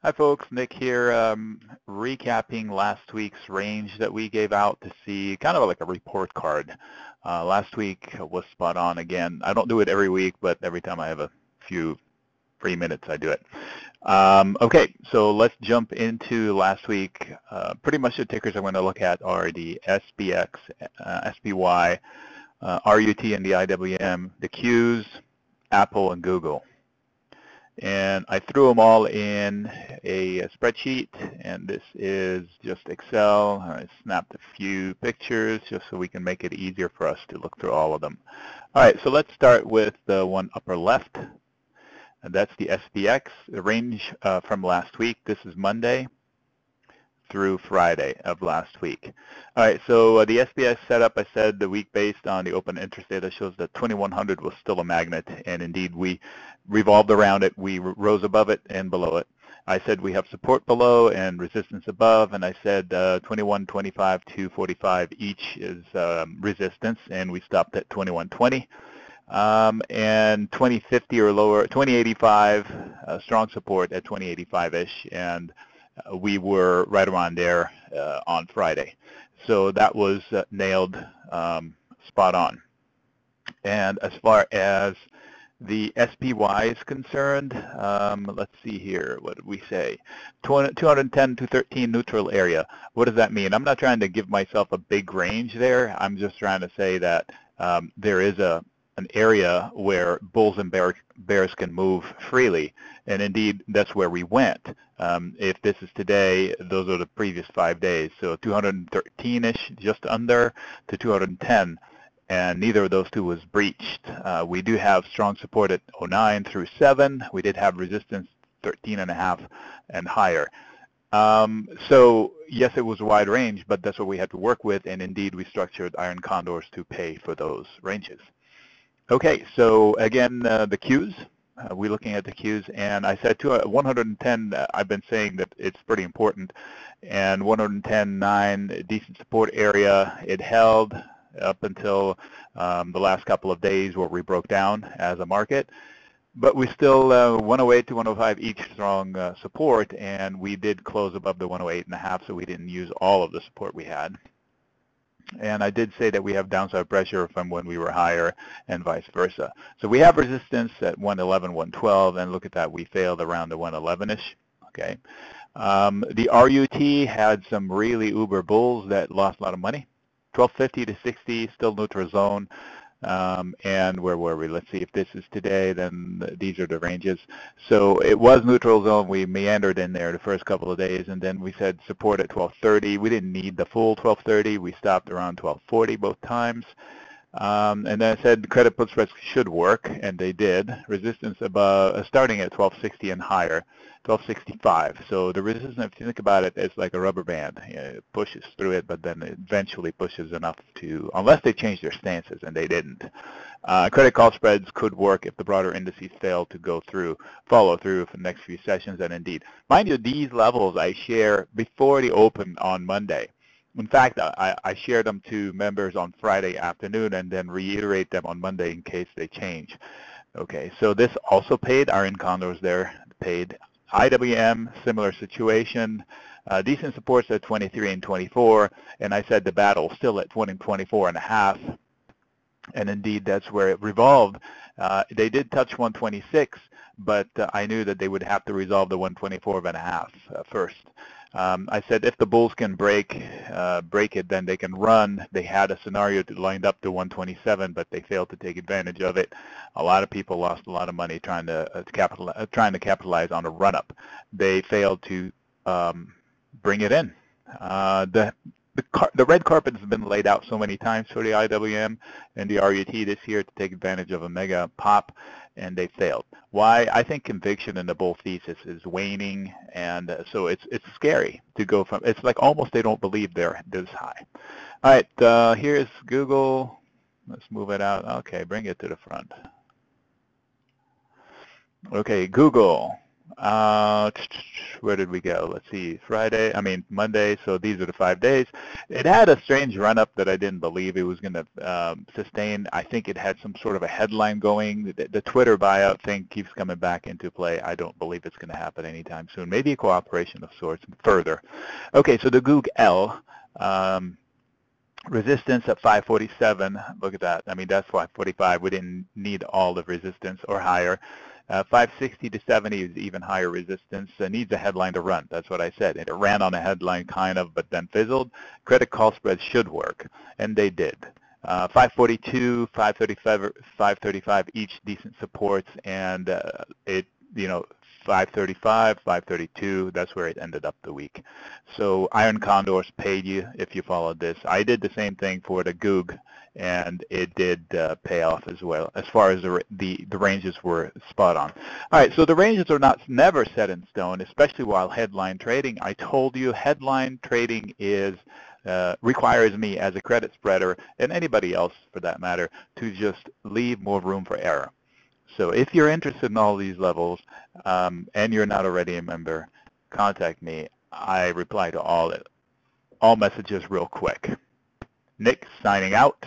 Hi folks, Nick here, recapping last week's range that we gave out to see, kind of like a report card. Last week was spot on again. I don't do it every week, but every time I have a few free minutes, I do it. Okay, so let's jump into last week. Pretty much the tickers I'm going to look at are the SPX, SPY, RUT and the IWM, the Qs, Apple, and Google. And I threw them all in a spreadsheet, and this is just Excel. I snapped a few pictures just so we can make it easier for us to look through all of them. All right, so let's start with the one upper left, and that's the SPX, the range from last week. This is Monday through Friday of last week. All right, so the SPX setup, I said the week based on the open interest data shows that 2100 was still a magnet, and indeed we revolved around it. We rose above it and below it. I said we have support below and resistance above, and I said 2125 to 45 each is resistance, and we stopped at 2120. And 2050 or lower, 2085, strong support at 2085-ish, and we were right around there on Friday. So that was nailed spot on. And as far as the SPY is concerned, let's see here. What did we say? 210 to 13 neutral area. What does that mean? I'm not trying to give myself a big range there. I'm just trying to say that there is an area where bulls and bears can move freely, and indeed that's where we went. If this is today, those are the previous 5 days, so 213-ish, just under, to 210, and neither of those two was breached. We do have strong support at 09 through 7. We did have resistance 13.5 and higher. So yes, it was a wide range, but that's what we had to work with, and indeed we structured iron condors to pay for those ranges. Okay, so again, the Qs, we're looking at the Qs, and I said 110, I've been saying that it's pretty important, and 110.9, decent support area. It held up until the last couple of days where we broke down as a market, but we still 108 to 105 each strong support, and we did close above the 108.5, so we didn't use all of the support we had. And I did say that we have downside pressure from when we were higher and vice versa. So we have resistance at 111, 112, and look at that, we failed around the 111-ish. Okay. The RUT had some really uber bulls that lost a lot of money. 1250 to 60, still neutral zone. And where were we? Let's see, if this is today, then these are the ranges. So it was neutral zone. We meandered in there the first couple of days, and then we said support at 1230. We didn't need the full 1230. We stopped around 1240 both times. And then I said credit put spreads should work, and they did. Resistance above, starting at 1260 and higher, 1265. So the resistance, if you think about it, is like a rubber band. You know, it pushes through it, but then it eventually pushes enough to, unless they change their stances, and they didn't. Credit call spreads could work if the broader indices fail to follow through for the next few sessions, and indeed. Mind you, these levels I share before the open on Monday. In fact, I shared them to members on Friday afternoon and then reiterate them on Monday in case they change. Okay, so this also paid. Iron condors there paid. IWM, similar situation. Decent supports at 23 and 24, and I said the battle still at 24.5, and indeed that's where it revolved. They did touch 126, but I knew that they would have to resolve the 124.5 first. I said if the bulls can break it, then they can run. They had a scenario lined up to 127, but they failed to take advantage of it. A lot of people lost a lot of money trying to capitalize on a run-up. They failed to bring it in. The red carpet has been laid out so many times for the IWM and the RUT this year to take advantage of a mega pop, and they failed. Why? I think conviction in the bull thesis is waning, and so it's scary to go from, it's like almost they don't believe they're this high. All right, here's Google. Let's move it out. Okay, bring it to the front. Okay, Google. where did we go? Let's see, Monday, so these are the 5 days. It had a strange run-up that I didn't believe it was going to sustain. I think it had some sort of a headline going. The Twitter buyout thing keeps coming back into play. I don't believe it's going to happen anytime soon. Maybe a cooperation of sorts further. Okay, so the Goog L. Resistance at 547. Look at that. I mean, that's 545. We didn't need all the resistance or higher. 560 to 70 is even higher resistance. Needs a headline to run. That's what I said. It ran on a headline kind of, but then fizzled. Credit call spreads should work, and they did. 542, 535, 535 each decent supports, and 535, 532, that's where it ended up the week. So iron condors paid you if you followed this. I did the same thing for the Goog, and it did pay off as well, as far as the ranges were spot on. All right, so the ranges are never set in stone, especially while headline trading. I told you headline trading requires me as a credit spreader, and anybody else for that matter, to just leave more room for error. So if you're interested in all these levels and you're not already a member, contact me. I reply to all messages real quick. Nick signing out.